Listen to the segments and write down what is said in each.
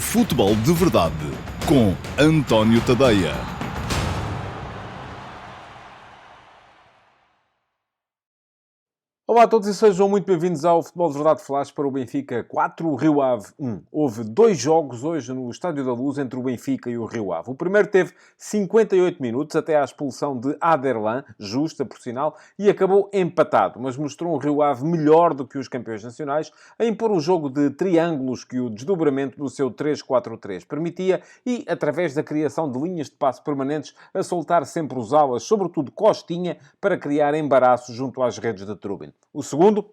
Futebol de Verdade com António Tadeia. Olá a todos e sejam muito bem-vindos ao Futebol de Verdade Flash para o Benfica 4, o Rio Ave 1. Houve 2 jogos hoje no Estádio da Luz entre o Benfica e o Rio Ave. O primeiro teve 58 minutos até à expulsão de Aderlan, justa por sinal, e acabou empatado, mas mostrou um Rio Ave melhor do que os campeões nacionais a impor um jogo de triângulos que o desdobramento do seu 3-4-3 permitia e, através da criação de linhas de passe permanentes, a soltar sempre os alas, sobretudo Costinha, para criar embaraço junto às redes de Trubin. O segundo,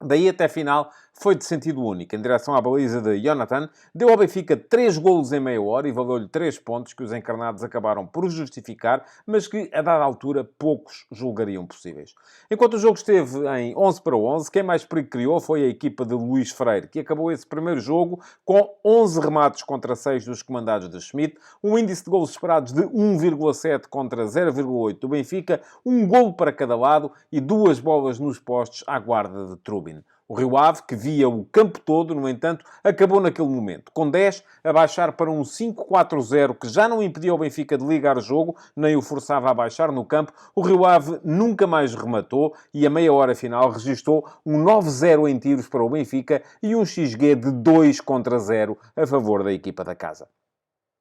daí até final, foi de sentido único. Em direção à baliza de Jonathan, deu ao Benfica 3 golos em meia hora e valeu-lhe 3 pontos que os encarnados acabaram por justificar, mas que, a dada altura, poucos julgariam possíveis. Enquanto o jogo esteve em 11-11, quem mais perigo criou foi a equipa de Luís Freire, que acabou esse primeiro jogo com 11 remates contra 6 dos comandados de Schmidt, um índice de golos esperados de 1,7 contra 0,8 do Benfica, um golo para cada lado e 2 bolas nos postos à guarda de Trubin. O Rio Ave, que via o campo todo, no entanto, acabou naquele momento. Com 10, a baixar para um 5-4-0, que já não impedia o Benfica de ligar o jogo, nem o forçava a baixar no campo. O Rio Ave nunca mais rematou e, a meia hora final, registou um 9-0 em tiros para o Benfica e um XG de 2-0 a favor da equipa da casa.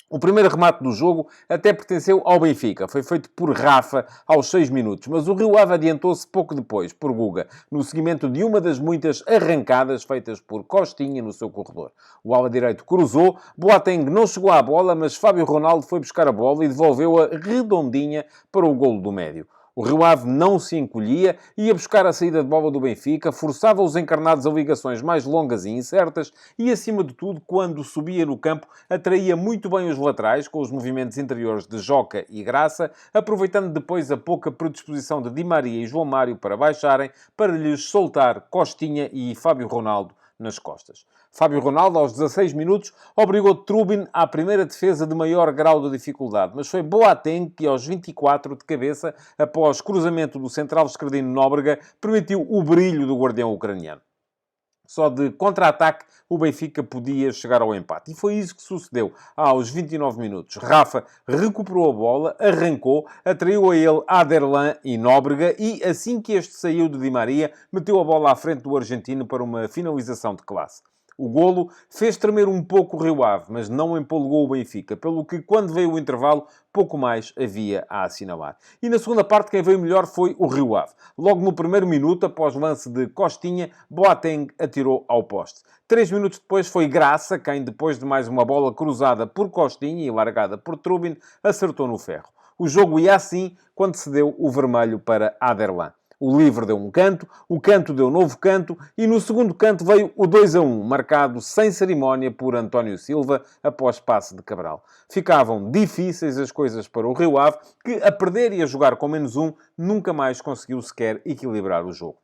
O primeiro remate do jogo até pertenceu ao Benfica. Foi feito por Rafa aos 6 minutos. Mas o Rio Ave adiantou-se pouco depois, por Guga, no seguimento de uma das muitas arrancadas feitas por Costinha no seu corredor. O ala direito cruzou, Boateng não chegou à bola, mas Fábio Ronaldo foi buscar a bola e devolveu-a redondinha para o golo do médio. O Rio Ave não se encolhia, ia buscar a saída de bola do Benfica, forçava os encarnados a ligações mais longas e incertas e, acima de tudo, quando subia no campo, atraía muito bem os laterais, com os movimentos interiores de Joca e Graça, aproveitando depois a pouca predisposição de Di Maria e João Mário para baixarem, para lhes soltar Costinha e Fábio Ronaldo nas costas. Fábio Ronaldo, aos 16 minutos, obrigou Trubin à primeira defesa de maior grau de dificuldade, mas foi Boateng que, aos 24 de cabeça, após cruzamento do central esquerdino Nóbrega, permitiu o brilho do guardião ucraniano. Só de contra-ataque o Benfica podia chegar ao empate. E foi isso que sucedeu. Aos 29 minutos, Rafa recuperou a bola, arrancou, atraiu a ele Aderlan e Nóbrega e, assim que este saiu de Di Maria, meteu a bola à frente do argentino para uma finalização de classe. O golo fez tremer um pouco o Rio Ave, mas não empolgou o Benfica, pelo que, quando veio o intervalo, pouco mais havia a assinalar. E na segunda parte, quem veio melhor foi o Rio Ave. Logo no primeiro minuto, após o lance de Costinha, Boateng atirou ao poste. 3 minutos depois foi Graça quem, depois de mais uma bola cruzada por Costinha e largada por Trubin, acertou no ferro. O jogo ia assim quando se deu o vermelho para Aderlan. O livre deu um canto, o canto deu novo canto e no segundo canto veio o 2-1, marcado sem cerimónia por António Silva após passe de Cabral. Ficavam difíceis as coisas para o Rio Ave, que a perder e a jogar com menos um, nunca mais conseguiu sequer equilibrar o jogo.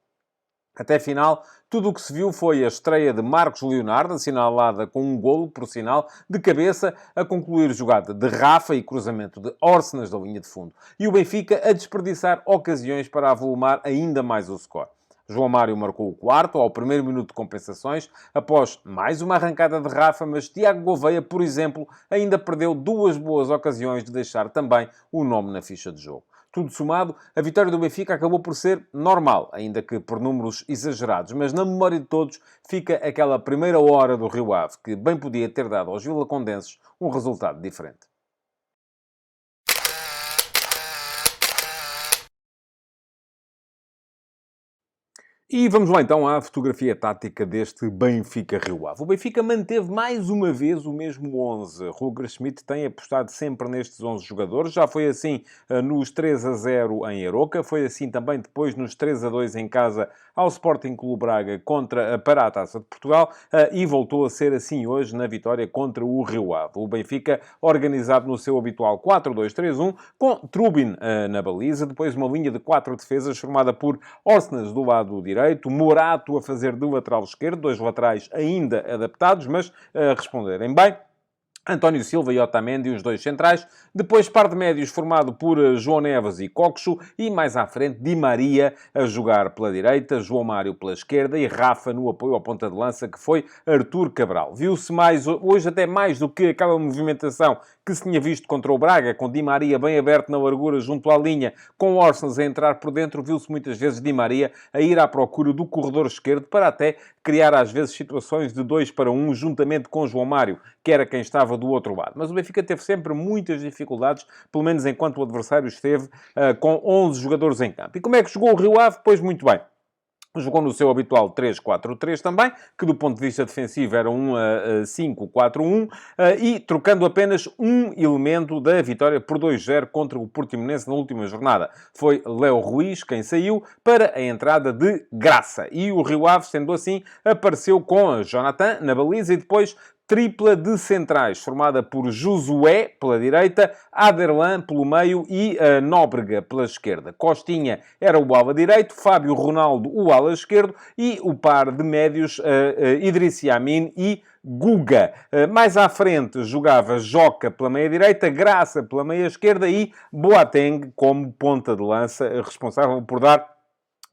Até final, tudo o que se viu foi a estreia de Marcos Leonardo, assinalada com um golo, por sinal, de cabeça, a concluir jogada de Rafa e cruzamento de Orsenas da linha de fundo. E o Benfica a desperdiçar ocasiões para avolumar ainda mais o score. João Mário marcou o quarto, ao primeiro minuto de compensações, após mais uma arrancada de Rafa, mas Tiago Gouveia, por exemplo, ainda perdeu 2 boas ocasiões de deixar também o nome na ficha de jogo. Tudo somado, a vitória do Benfica acabou por ser normal, ainda que por números exagerados, mas na memória de todos fica aquela primeira hora do Rio Ave, que bem podia ter dado aos vilacondenses um resultado diferente. E vamos lá então à fotografia tática deste Benfica-Rio Ave. O Benfica manteve mais uma vez o mesmo 11. Roger Schmidt tem apostado sempre nestes 11 jogadores. Já foi assim nos 3-0 em Aroca. Foi assim também depois nos 3-2 em casa ao Sporting Clube Braga para a Taça de Portugal. E voltou a ser assim hoje na vitória contra o Rio Ave. O Benfica organizado no seu habitual 4-2-3-1 com Trubin na baliza. Depois uma linha de 4 defesas formada por Orsenas do lado direito, Morato a fazer do lateral esquerdo, 2 laterais ainda adaptados, mas a responderem bem. António Silva e Otamendi, os dois centrais. Depois, par de médios formado por João Neves e Coxo. E mais à frente, Di Maria a jogar pela direita, João Mário pela esquerda e Rafa no apoio ao ponta de lança, que foi Artur Cabral. Viu-se mais, hoje até mais do que aquela movimentação que se tinha visto contra o Braga, com Di Maria bem aberto na largura junto à linha, com Orsens a entrar por dentro. Viu-se muitas vezes Di Maria a ir à procura do corredor esquerdo para até criar às vezes situações de 2 para 1, juntamente com João Mário, que era quem estava do outro lado. Mas o Benfica teve sempre muitas dificuldades, pelo menos enquanto o adversário esteve com 11 jogadores em campo. E como é que jogou o Rio Ave? Pois muito bem. Jogou no seu habitual 3-4-3 também, que do ponto de vista defensivo era um 5-4-1, e trocando apenas um elemento da vitória por 2-0 contra o Portimonense na última jornada. Foi Léo Ruiz quem saiu para a entrada de Graça. E o Rio Ave, sendo assim, apareceu com Jonathan na baliza e depois tripla de centrais, formada por Josué pela direita, Aderlan pelo meio e Nóbrega pela esquerda. Costinha era o ala direito, Fábio Ronaldo o ala esquerdo e o par de médios Idrissi Amin e Guga. Mais à frente jogava Joca pela meia-direita, Graça pela meia-esquerda e Boateng como ponta de lança, responsável por dar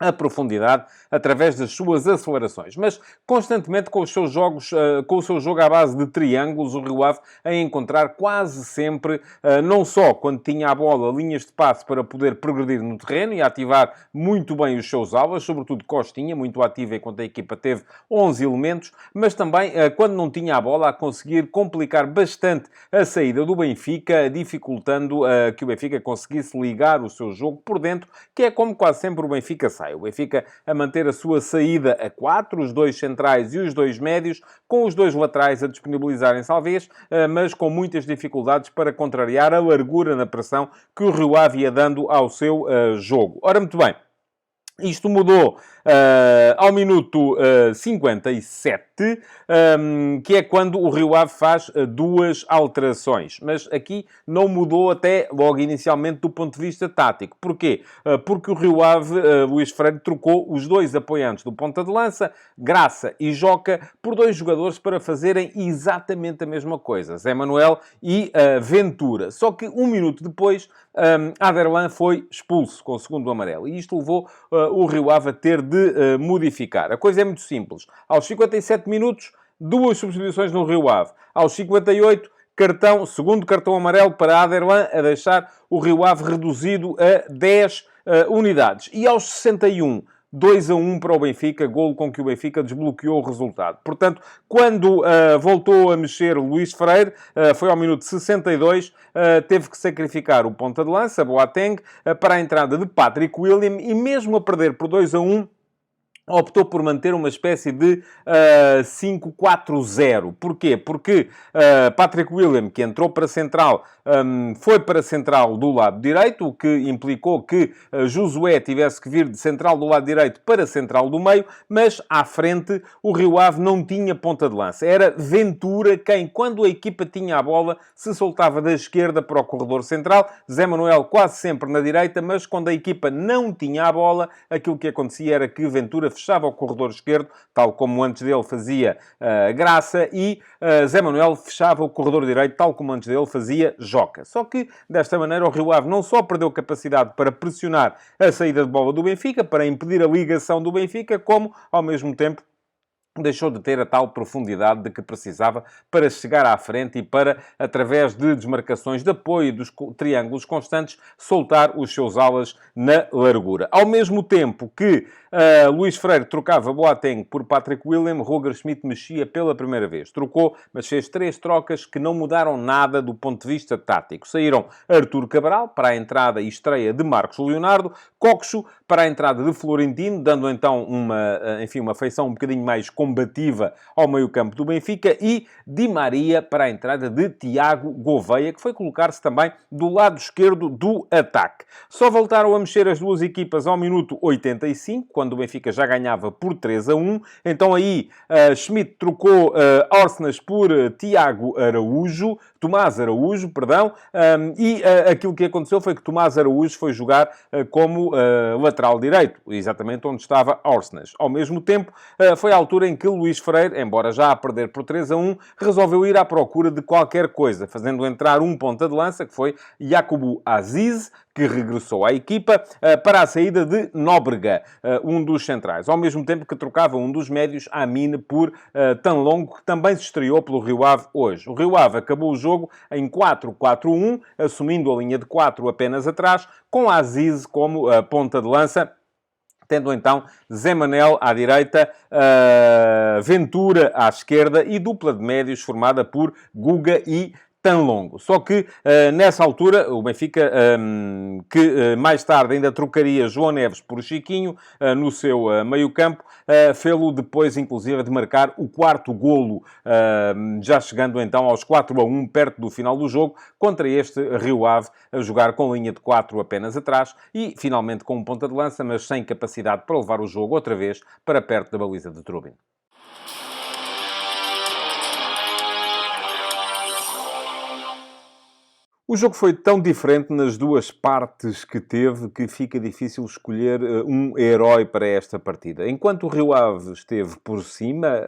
a profundidade através das suas acelerações. Mas constantemente com os seus jogos, com o seu jogo à base de triângulos, o Rio Ave a encontrar quase sempre, não só quando tinha a bola, linhas de passe para poder progredir no terreno e ativar muito bem os seus alas, sobretudo Costinha, muito ativo enquanto a equipa teve 11 elementos, mas também quando não tinha a bola a conseguir complicar bastante a saída do Benfica, dificultando que o Benfica conseguisse ligar o seu jogo por dentro, que é como quase sempre o Benfica sai. O Benfica a manter a sua saída a 4, os dois centrais e os dois médios, com os dois laterais a disponibilizarem talvez, mas com muitas dificuldades para contrariar a largura na pressão que o Rio Ave ia dando ao seu jogo. Ora, muito bem. Isto mudou ao minuto 57, que é quando o Rio Ave faz duas alterações. Mas aqui não mudou até logo inicialmente do ponto de vista tático. Porquê? Porque o Rio Ave, Luís Freire, trocou os dois apoiantes do ponta de lança, Graça e Joca, por dois jogadores para fazerem exatamente a mesma coisa. Zé Manuel e Ventura. Só que um minuto depois, Aderlan foi expulso com o segundo amarelo. E isto levou o Rio Ave a ter de modificar. A coisa é muito simples. Aos 57 minutos, duas substituições no Rio Ave. Aos 58, segundo cartão amarelo para Aderlan, a deixar o Rio Ave reduzido a 10 unidades. E aos 61, 2-1 para o Benfica, golo com que o Benfica desbloqueou o resultado. Portanto, quando voltou a mexer o Luís Freire, foi ao minuto 62, teve que sacrificar o ponta de lança, Boateng, para a entrada de Patrick William, e mesmo a perder por 2-1, optou por manter uma espécie de 5-4-0. Porquê? Porque Patrick William, que entrou para a central, foi para a central do lado direito, o que implicou que Josué tivesse que vir de central do lado direito para a central do meio, mas à frente o Rio Ave não tinha ponta de lança. Era Ventura quem, quando a equipa tinha a bola, se soltava da esquerda para o corredor central. Zé Manuel quase sempre na direita, mas quando a equipa não tinha a bola, aquilo que acontecia era que Ventura fechava o corredor esquerdo, tal como antes dele fazia Graça, e Zé Manuel fechava o corredor direito, tal como antes dele fazia Joca. Só que, desta maneira, o Rio Ave não só perdeu capacidade para pressionar a saída de bola do Benfica, para impedir a ligação do Benfica, como, ao mesmo tempo, deixou de ter a tal profundidade de que precisava para chegar à frente e para, através de desmarcações de apoio dos triângulos constantes, soltar os seus alas na largura. Ao mesmo tempo que Luís Freire trocava Boateng por Patrick William, Roger Schmidt mexia pela primeira vez. Trocou, mas fez 3 trocas que não mudaram nada do ponto de vista tático. Saíram Artur Cabral para a entrada e estreia de Marcos Leonardo, Coxo para a entrada de Florentino, dando então uma feição um bocadinho mais combativa ao meio-campo do Benfica, e Di Maria para a entrada de Tiago Gouveia, que foi colocar-se também do lado esquerdo do ataque. Só voltaram a mexer as duas equipas ao minuto 85, quando o Benfica já ganhava por 3-1. Então aí Schmidt trocou Orsnes por Tomás Araújo, perdão, e aquilo que aconteceu foi que Tomás Araújo foi jogar como lateral direito, exatamente onde estava Orsnes. Ao mesmo tempo, foi a altura em que Luís Freire, embora já a perder por 3-1, resolveu ir à procura de qualquer coisa, fazendo entrar um ponta de lança, que foi Yakubu Aziz, que regressou à equipa para a saída de Nóbrega, um dos centrais. Ao mesmo tempo que trocava um dos médios, Amine, por Tanlongo, que também se estreou pelo Rio Ave hoje. O Rio Ave acabou o jogo em 4-4-1, assumindo a linha de 4 apenas atrás, com Aziz como ponta de lança, tendo então Zé Manel à direita, Ventura à esquerda e dupla de médios formada por Guga e Tanlongo. Só que, nessa altura, o Benfica, que mais tarde ainda trocaria João Neves por Chiquinho, no seu meio-campo, fê-lo depois, inclusive, de marcar o quarto golo, já chegando então aos 4-1, perto do final do jogo, contra este Rio Ave, a jogar com linha de 4 apenas atrás e, finalmente, com um ponta de lança, mas sem capacidade para levar o jogo outra vez para perto da baliza de Trubin. O jogo foi tão diferente nas duas partes que teve que fica difícil escolher um herói para esta partida. Enquanto o Rio Ave esteve por cima,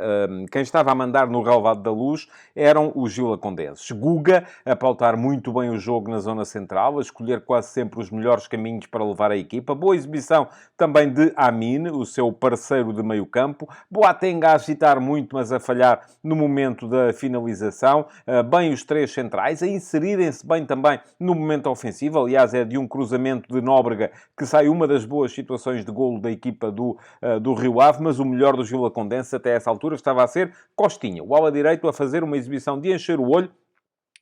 quem estava a mandar no relvado da luz eram os vilacondenses. Guga, a pautar muito bem o jogo na zona central, a escolher quase sempre os melhores caminhos para levar a equipa. Boa exibição também de Amine, o seu parceiro de meio campo. Boateng a agitar muito, mas a falhar no momento da finalização. Bem os três centrais, a inserirem-se bem também no momento ofensivo. Aliás, é de um cruzamento de Nóbrega que sai uma das boas situações de golo da equipa do Rio Ave, mas o melhor dos vilacondenses até essa altura estava a ser Costinha, o ala direito, a fazer uma exibição de encher o olho,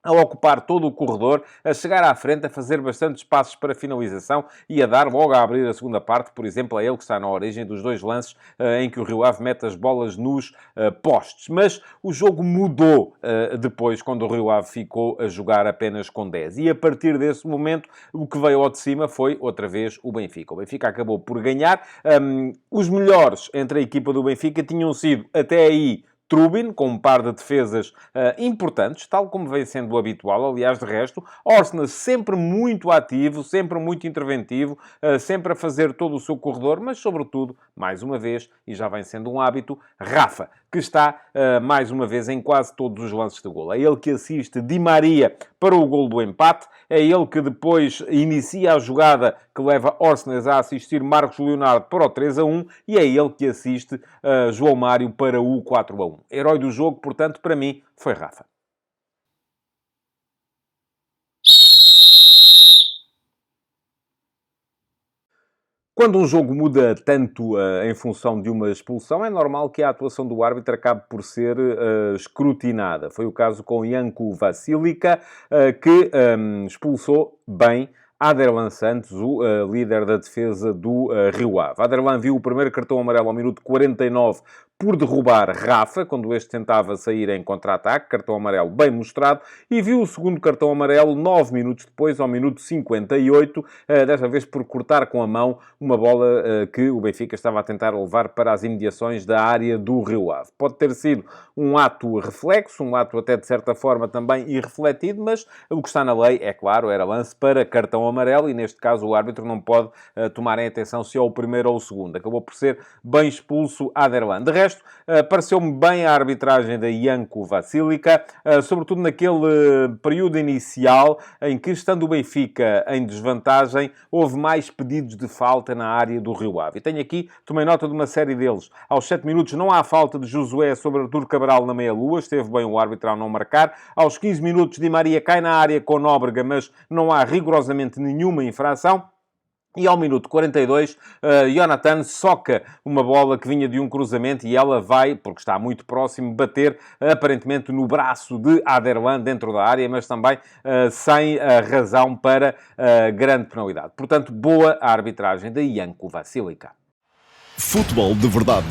a ocupar todo o corredor, a chegar à frente, a fazer bastantes passos para finalização e a dar logo a abrir a segunda parte, por exemplo, é ele que está na origem dos dois lances em que o Rio Ave mete as bolas nos postes. Mas o jogo mudou depois, quando o Rio Ave ficou a jogar apenas com 10. E a partir desse momento, o que veio ao de cima foi, outra vez, o Benfica. O Benfica acabou por ganhar. Os melhores entre a equipa do Benfica tinham sido, até aí, Trubin, com um par de defesas importantes, tal como vem sendo o habitual. Aliás, de resto, Orsnes sempre muito ativo, sempre muito interventivo, sempre a fazer todo o seu corredor, mas, sobretudo, mais uma vez, e já vem sendo um hábito, Rafa, que está, mais uma vez, em quase todos os lances de golo. É ele que assiste Di Maria para o golo do empate, é ele que depois inicia a jogada que leva Orsnes a assistir Marcos Leonardo para o 3-1 e é ele que assiste João Mário para o 4-1. Herói do jogo, portanto, para mim, foi Rafa. Quando um jogo muda tanto em função de uma expulsão, é normal que a atuação do árbitro acabe por ser escrutinada. Foi o caso com Janko Vasilika, que expulsou bem Aderlan Santos, o líder da defesa do Rio Ave. Aderlan viu o primeiro cartão amarelo ao minuto 49 por derrubar Rafa, quando este tentava sair em contra-ataque, cartão amarelo bem mostrado, e viu o segundo cartão amarelo 9 minutos depois, ao minuto 58, desta vez por cortar com a mão uma bola que o Benfica estava a tentar levar para as imediações da área do Rio Ave. Pode ter sido um ato reflexo, um ato até de certa forma também irrefletido, mas o que está na lei, é claro, era lance para cartão amarelo, e neste caso o árbitro não pode tomar em atenção se é o primeiro ou o segundo. Acabou por ser bem expulso Aderlan. De resto, pareceu-me bem a arbitragem da Janko Vasilika, sobretudo naquele período inicial em que, estando o Benfica em desvantagem, houve mais pedidos de falta na área do Rio Ave. E tenho aqui, tomei nota de uma série deles. Aos 7 minutos não há falta de Josué sobre Artur Cabral na meia-lua, esteve bem o árbitro ao não marcar. Aos 15 minutos, Di Maria cai na área com Nóbrega, mas não há rigorosamente nenhuma infração. E ao minuto 42, Jonathan soca uma bola que vinha de um cruzamento e ela vai, porque está muito próximo, bater aparentemente no braço de Aderlan dentro da área, mas também sem razão para grande penalidade. Portanto, boa a arbitragem da Janko Vasilika. Futebol de verdade.